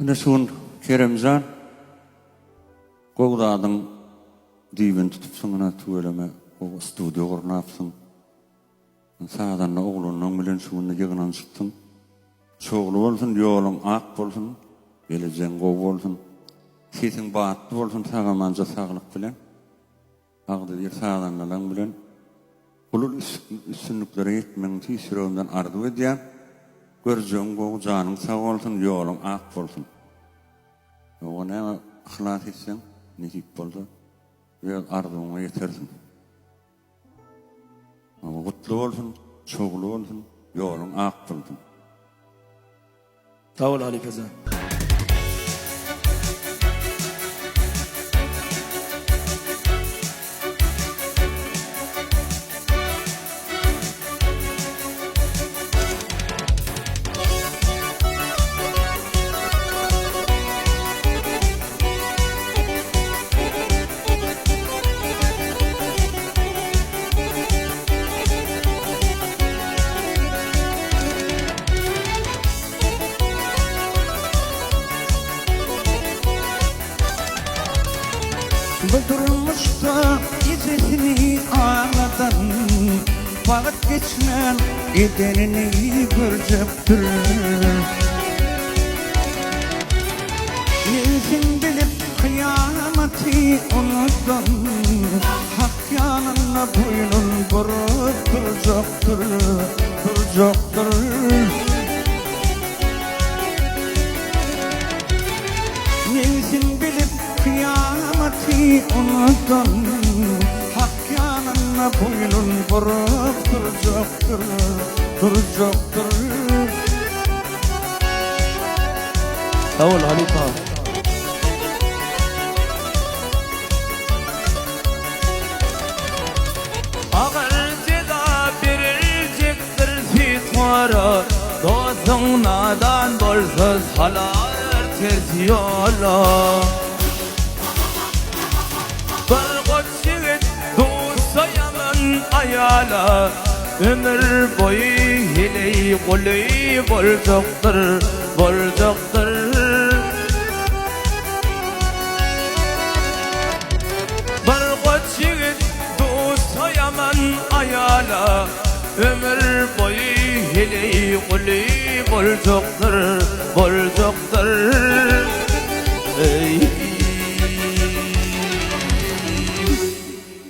Ine şuun Keremjan Gogdadyň diýbini tutup soňuna tüweleme o studio gurnapsyň. Sağdan oğlunun bilen şuunu ýygynan çykdym. Çoğlu bolsun, ýoluň ak bolsun, geleceğin gowy bolsun. Sesin batdy bolsun, sagamanja saglyk bilen. Agdy bir sağdanlaryň bilen ulul üstünlüklere ýetmeň tisirönden ardy edýän. Görjeğin gowy janyň sag bolsun, ýoluň ak bolsun. Ona ihlas etsen, nesip boldy. Ve ardyňa ýetersin. Ama gutlu bolsun, çoğulu bolsun, ýoluň ak bolsun. Sağ ol Ali Kazan. Buldurmuşta gecesini ağladan Vakit geçmen edenini görceptir Neysin bilip kıyameti unuttun Hak yanına boynun vurup duracaktır Neysin bilip kıyameti unuttun Hak yanına boynun vurup duracaktır Sağ ol Ali Kazan. Ağır ceza verilecektir fitvara Dostun nadan bolsa salar tez yola Bir koç yigit dosta yaman ayala Ömür boyu hile kuli boljaktır Bir koç yigit dosta yaman ayala Ömür boyu hile kuli boljaktır